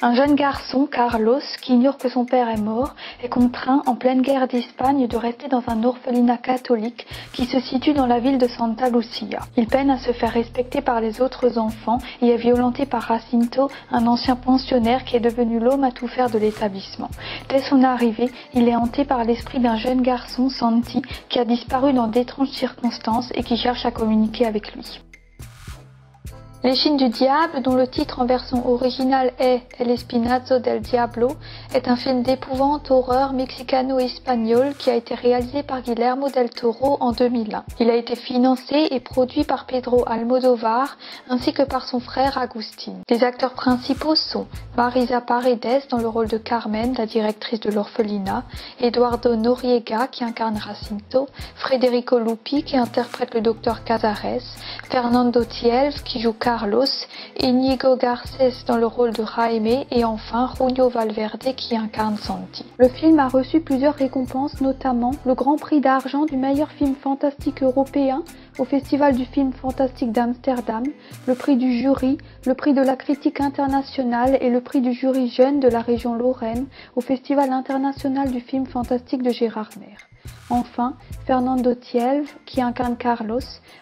Un jeune garçon, Carlos, qui ignore que son père est mort, est contraint, en pleine guerre d'Espagne, de rester dans un orphelinat catholique qui se situe dans la ville de Santa Lucia. Il peine à se faire respecter par les autres enfants et est violenté par Jacinto, un ancien pensionnaire qui est devenu l'homme à tout faire de l'établissement. Dès son arrivée, il est hanté par l'esprit d'un jeune garçon, Santi, qui a disparu dans d'étranges circonstances et qui cherche à communiquer avec lui. L'échine du diable, dont le titre en version originale est El Espinazo del Diablo, est un film d'épouvante horreur mexicano-espagnol qui a été réalisé par Guillermo del Toro en 2001. Il a été financé et produit par Pedro Almodóvar ainsi que par son frère Agustín. Les acteurs principaux sont Marisa Paredes dans le rôle de Carmen, la directrice de l'orphelinat, Eduardo Noriega qui incarne Jacinto, Federico Lupi qui interprète le docteur Cazares, Fernando Tielv qui joue Carlos, Íñigo Garcés dans le rôle de Jaime et enfin Junio Valverde qui incarne Santi. Le film a reçu plusieurs récompenses, notamment le Grand Prix d'argent du meilleur film fantastique européen au Festival du film fantastique d'Amsterdam, le prix du jury, le prix de la critique internationale et le prix du jury jeune de la région Lorraine au Festival international du film fantastique de Gérardmer. Enfin, Fernando Tielv, qui incarne Carlos,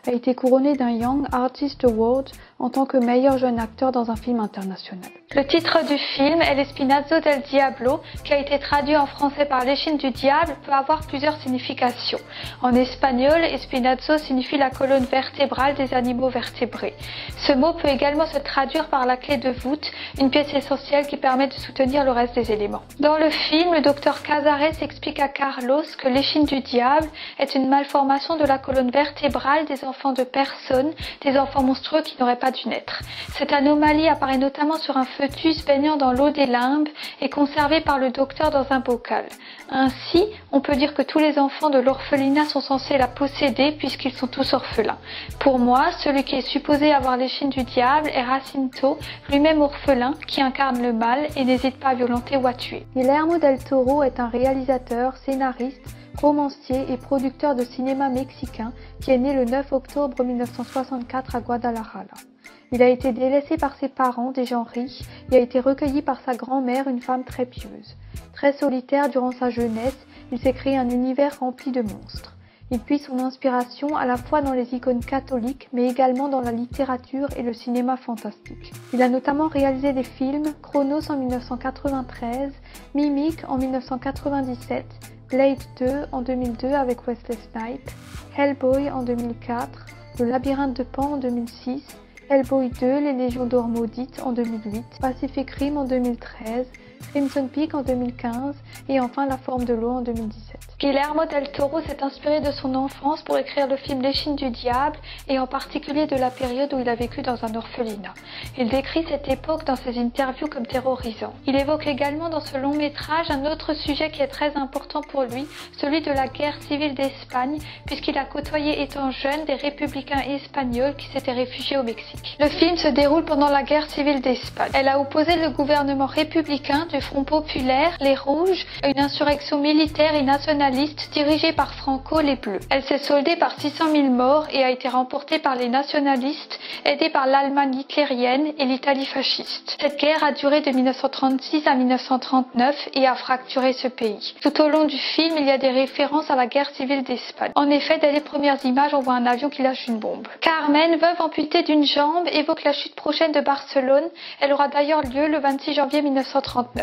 a été couronné d'un Young Artist Award en tant que meilleur jeune acteur dans un film international. Le titre du film, El Espinazo del Diablo, qui a été traduit en français par l'échine du diable, peut avoir plusieurs significations. En espagnol, espinazo signifie la colonne vertébrale des animaux vertébrés. Ce mot peut également se traduire par la clé de voûte, une pièce essentielle qui permet de soutenir le reste des éléments. Dans le film, le docteur Cazares explique à Carlos que l'échine du diable est une malformation de la colonne vertébrale des enfants de personnes, des enfants monstrueux qui n'auraient pas dû naître. Cette anomalie apparaît notamment sur un fœtus baignant dans l'eau des limbes et conservé par le docteur dans un bocal. Ainsi, on peut dire que tous les enfants de l'orphelinat sont censés la posséder puisqu'ils sont tous orphelins. Pour moi, celui qui est supposé avoir l'échine du diable est Jacinto, lui-même orphelin, qui incarne le mal et n'hésite pas à violenter ou à tuer. Guillermo del Toro est un réalisateur, scénariste, romancier et producteur de cinéma mexicain qui est né le 9 octobre 1964 à Guadalajara. Il a été délaissé par ses parents, des gens riches, et a été recueilli par sa grand-mère, une femme très pieuse. Très solitaire durant sa jeunesse, il s'est créé un univers rempli de monstres. Il puise son inspiration à la fois dans les icônes catholiques, mais également dans la littérature et le cinéma fantastique. Il a notamment réalisé des films Chronos en 1993, Mimic en 1997, Blade 2 en 2002 avec Wesley Snipes, Hellboy en 2004, Le Labyrinthe de Pan en 2006, Hellboy 2, Les Légions d'Or Maudites en 2008, Pacific Rim en 2013, Crimson Peak en 2015 et enfin La Forme de l'eau en 2017. Guillermo del Toro s'est inspiré de son enfance pour écrire le film L'échine du diable et en particulier de la période où il a vécu dans un orphelinat. Il décrit cette époque dans ses interviews comme terrorisante. Il évoque également dans ce long métrage un autre sujet qui est très important pour lui, celui de la guerre civile d'Espagne, puisqu'il a côtoyé étant jeune des républicains espagnols qui s'étaient réfugiés au Mexique. Le film se déroule pendant la guerre civile d'Espagne. Elle a opposé le gouvernement républicain du Front populaire, les Rouges, à une insurrection militaire et nationaliste dirigée par Franco, les Bleus. Elle s'est soldée par 600 000 morts et a été remportée par les nationalistes, aidés par l'Allemagne hitlérienne et l'Italie fasciste. Cette guerre a duré de 1936 à 1939 et a fracturé ce pays. Tout au long du film, il y a des références à la guerre civile d'Espagne. En effet, dès les premières images, on voit un avion qui lâche une bombe. Carmen, veuve amputée d'une jambe, évoque la chute prochaine de Barcelone. Elle aura d'ailleurs lieu le 26 janvier 1939.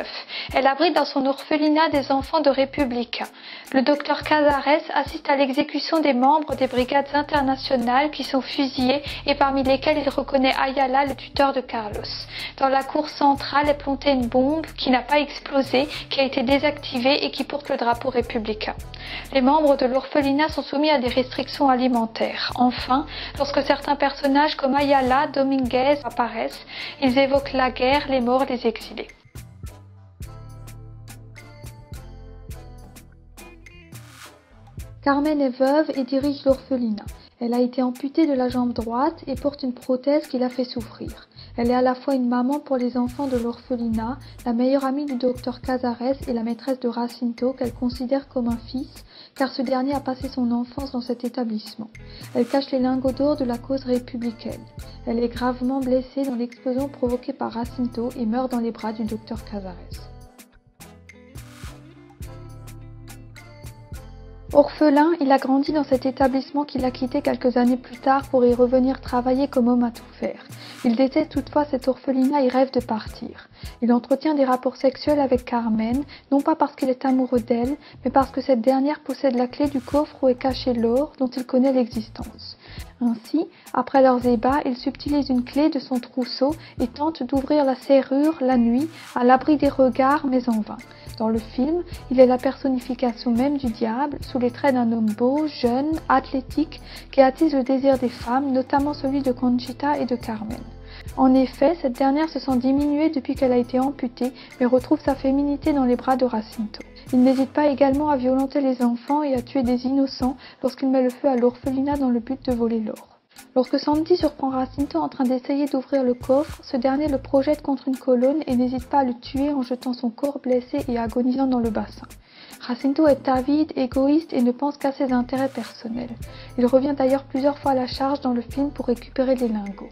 Elle abrite dans son orphelinat des enfants de républicains. Le docteur Cazares assiste à l'exécution des membres des brigades internationales qui sont fusillés et parmi lesquels il reconnaît Ayala, le tuteur de Carlos. Dans la cour centrale est plantée une bombe qui n'a pas explosé, qui a été désactivée et qui porte le drapeau républicain. Les membres de l'orphelinat sont soumis à des restrictions alimentaires. Enfin, lorsque certains personnages comme Ayala, Dominguez apparaissent, ils évoquent la guerre, les morts, les exilés. Carmen est veuve et dirige l'orphelinat. Elle a été amputée de la jambe droite et porte une prothèse qui la fait souffrir. Elle est à la fois une maman pour les enfants de l'orphelinat, la meilleure amie du docteur Casares et la maîtresse de Jacinto qu'elle considère comme un fils, car ce dernier a passé son enfance dans cet établissement. Elle cache les lingots d'or de la cause républicaine. Elle est gravement blessée dans l'explosion provoquée par Jacinto et meurt dans les bras du docteur Casares. Orphelin, il a grandi dans cet établissement qu'il a quitté quelques années plus tard pour y revenir travailler comme homme à tout faire. Il déteste toutefois cet orphelinat et rêve de partir. Il entretient des rapports sexuels avec Carmen, non pas parce qu'il est amoureux d'elle, mais parce que cette dernière possède la clé du coffre où est caché l'or dont il connaît l'existence. Ainsi, après leurs ébats, il subtilise une clé de son trousseau et tente d'ouvrir la serrure la nuit, à l'abri des regards, mais en vain. Dans le film, il est la personnification même du diable, sous les traits d'un homme beau, jeune, athlétique, qui attise le désir des femmes, notamment celui de Conchita et de Carmen. En effet, cette dernière se sent diminuée depuis qu'elle a été amputée, mais retrouve sa féminité dans les bras de Jacinto. Il n'hésite pas également à violenter les enfants et à tuer des innocents lorsqu'il met le feu à l'orphelinat dans le but de voler l'or. Lorsque Santi surprend Jacinto en train d'essayer d'ouvrir le coffre, ce dernier le projette contre une colonne et n'hésite pas à le tuer en jetant son corps blessé et agonisant dans le bassin. Jacinto est avide, égoïste et ne pense qu'à ses intérêts personnels. Il revient d'ailleurs plusieurs fois à la charge dans le film pour récupérer les lingots.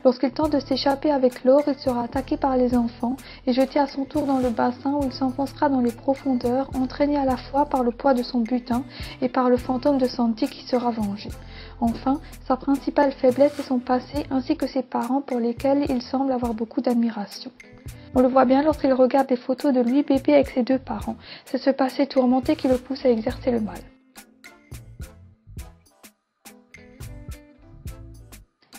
Lorsqu'il tente de s'échapper avec l'or, il sera attaqué par les enfants et jeté à son tour dans le bassin où il s'enfoncera dans les profondeurs, entraîné à la fois par le poids de son butin et par le fantôme de Santi qui sera vengé. Enfin, sa principale faiblesse est son passé ainsi que ses parents pour lesquels il semble avoir beaucoup d'admiration. On le voit bien lorsqu'il regarde des photos de lui bébé avec ses deux parents. C'est ce passé tourmenté qui le pousse à exercer le mal.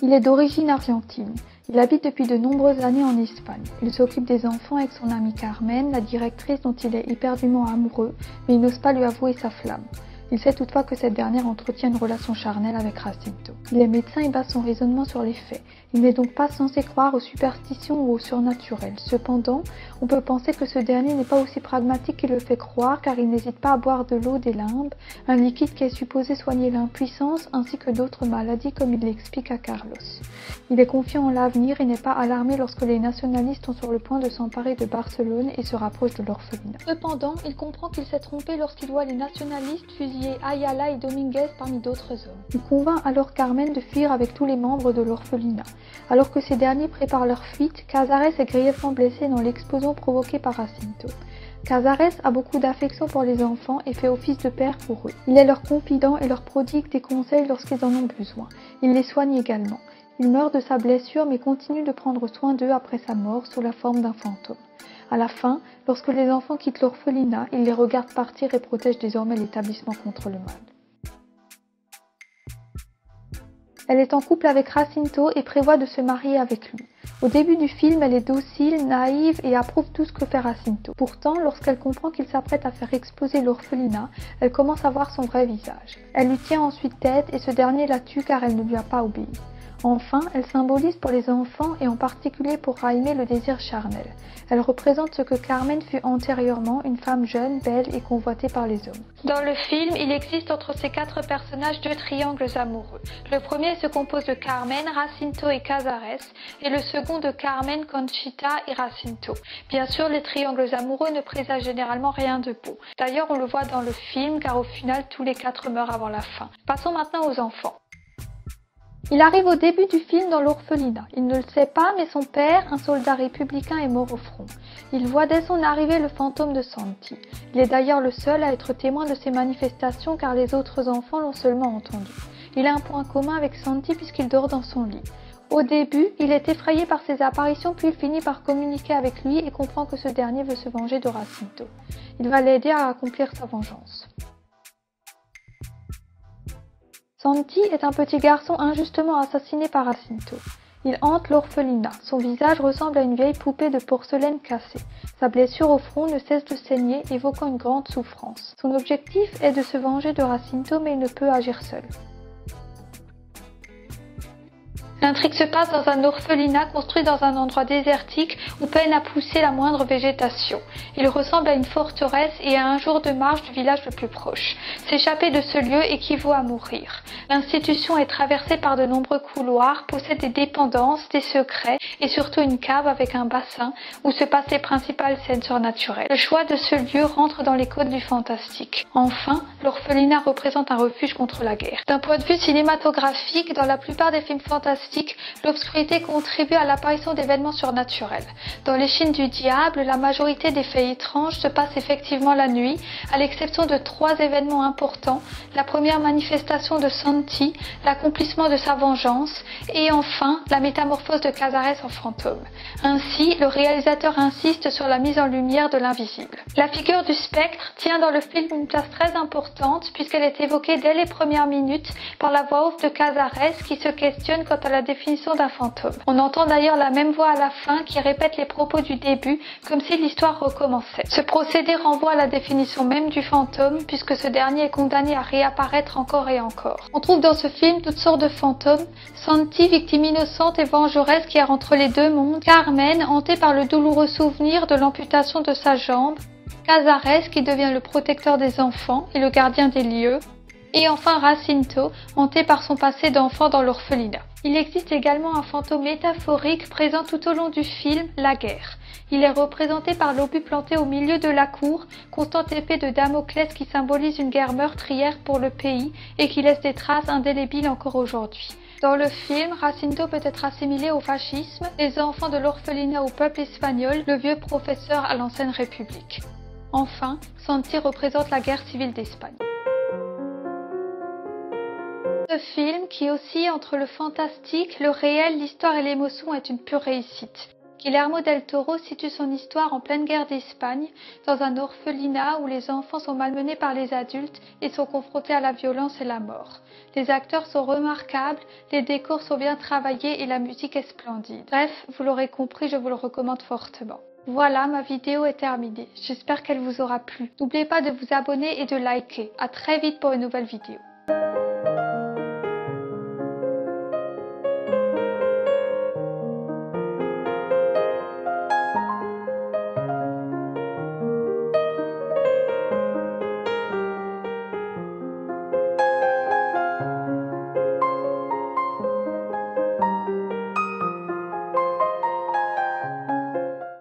Il est d'origine argentine. Il habite depuis de nombreuses années en Espagne. Il s'occupe des enfants avec son amie Carmen, la directrice dont il est éperdument amoureux, mais il n'ose pas lui avouer sa flamme. Il sait toutefois que cette dernière entretient une relation charnelle avec Jacinto. Il est médecin et base son raisonnement sur les faits. Il n'est donc pas censé croire aux superstitions ou au surnaturel. Cependant, on peut penser que ce dernier n'est pas aussi pragmatique qu'il le fait croire car il n'hésite pas à boire de l'eau des limbes, un liquide qui est supposé soigner l'impuissance ainsi que d'autres maladies comme il l'explique à Carlos. Il est confiant en l'avenir et n'est pas alarmé lorsque les nationalistes sont sur le point de s'emparer de Barcelone et se rapprochent de l'orphelinat. Cependant, il comprend qu'il s'est trompé lorsqu'il voit les nationalistes fusiller Ayala et Dominguez parmi d'autres hommes. Il convainc alors Carmen de fuir avec tous les membres de l'orphelinat. Alors que ces derniers préparent leur fuite, Casares est grièvement blessé dans l'explosion provoquée par Jacinto. Casares a beaucoup d'affection pour les enfants et fait office de père pour eux. Il est leur confident et leur prodigue des conseils lorsqu'ils en ont besoin. Il les soigne également. Il meurt de sa blessure mais continue de prendre soin d'eux après sa mort sous la forme d'un fantôme. À la fin, lorsque les enfants quittent l'orphelinat, il les regarde partir et protège désormais l'établissement contre le mal. Elle est en couple avec Jacinto et prévoit de se marier avec lui. Au début du film, elle est docile, naïve et approuve tout ce que fait Jacinto. Pourtant, lorsqu'elle comprend qu'il s'apprête à faire exploser l'orphelinat, elle commence à voir son vrai visage. Elle lui tient ensuite tête et ce dernier la tue car elle ne lui a pas obéi. Enfin, elle symbolise pour les enfants et en particulier pour Jaime le désir charnel. Elle représente ce que Carmen fut antérieurement, une femme jeune, belle et convoitée par les hommes. Dans le film, il existe entre ces quatre personnages deux triangles amoureux. Le premier se compose de Carmen, Jacinto et Casares, et le second de Carmen, Conchita et Jacinto. Bien sûr, les triangles amoureux ne présagent généralement rien de beau. D'ailleurs, on le voit dans le film, car au final, tous les quatre meurent avant la fin. Passons maintenant aux enfants. Il arrive au début du film dans l'orphelinat. Il ne le sait pas, mais son père, un soldat républicain, est mort au front. Il voit dès son arrivée le fantôme de Santi. Il est d'ailleurs le seul à être témoin de ces manifestations car les autres enfants l'ont seulement entendu. Il a un point commun avec Santi puisqu'il dort dans son lit. Au début, il est effrayé par ses apparitions puis il finit par communiquer avec lui et comprend que ce dernier veut se venger de Jacinto. Il va l'aider à accomplir sa vengeance. Santi est un petit garçon injustement assassiné par Jacinto. Il hante l'orphelinat. Son visage ressemble à une vieille poupée de porcelaine cassée. Sa blessure au front ne cesse de saigner, évoquant une grande souffrance. Son objectif est de se venger de Jacinto, mais il ne peut agir seul. L'intrigue se passe dans un orphelinat construit dans un endroit désertique où peine à pousser la moindre végétation. Il ressemble à une forteresse et à un jour de marche du village le plus proche. S'échapper de ce lieu équivaut à mourir. L'institution est traversée par de nombreux couloirs, possède des dépendances, des secrets et surtout une cave avec un bassin où se passent les principales scènes surnaturelles. Le choix de ce lieu rentre dans les codes du fantastique. Enfin, l'orphelinat représente un refuge contre la guerre. D'un point de vue cinématographique, dans la plupart des films fantastiques, l'obscurité contribue à l'apparition d'événements surnaturels. Dans Les Chines du Diable, la majorité des faits étranges se passent effectivement la nuit, à l'exception de 3 événements importants: la première manifestation de Santi, l'accomplissement de sa vengeance et enfin la métamorphose de Cazares en fantôme. Ainsi, le réalisateur insiste sur la mise en lumière de l'invisible. La figure du spectre tient dans le film une place très importante puisqu'elle est évoquée dès les premières minutes par la voix off de Cazares qui se questionne quant à la définition d'un fantôme. On entend d'ailleurs la même voix à la fin qui répète les propos du début comme si l'histoire recommençait. Ce procédé renvoie à la définition même du fantôme puisque ce dernier est condamné à réapparaître encore et encore. On trouve dans ce film toutes sortes de fantômes: Santi, victime innocente et vengeresse qui erre entre les deux mondes; Carmen, hantée par le douloureux souvenir de l'amputation de sa jambe; Cazares, qui devient le protecteur des enfants et le gardien des lieux; et enfin Jacinto, hanté par son passé d'enfant dans l'orphelinat. Il existe également un fantôme métaphorique présent tout au long du film, la guerre. Il est représenté par l'obus planté au milieu de la cour, constante épée de Damoclès qui symbolise une guerre meurtrière pour le pays et qui laisse des traces indélébiles encore aujourd'hui. Dans le film, Jacinto peut être assimilé au fascisme, les enfants de l'orphelinat au peuple espagnol, le vieux professeur à l'ancienne République. Enfin, Santi représente la guerre civile d'Espagne. Ce film, qui oscille entre le fantastique, le réel, l'histoire et l'émotion, est une pure réussite. Guillermo del Toro situe son histoire en pleine guerre d'Espagne, dans un orphelinat où les enfants sont malmenés par les adultes et sont confrontés à la violence et la mort. Les acteurs sont remarquables, les décors sont bien travaillés et la musique est splendide. Bref, vous l'aurez compris, je vous le recommande fortement. Voilà, ma vidéo est terminée. J'espère qu'elle vous aura plu. N'oubliez pas de vous abonner et de liker. À très vite pour une nouvelle vidéo.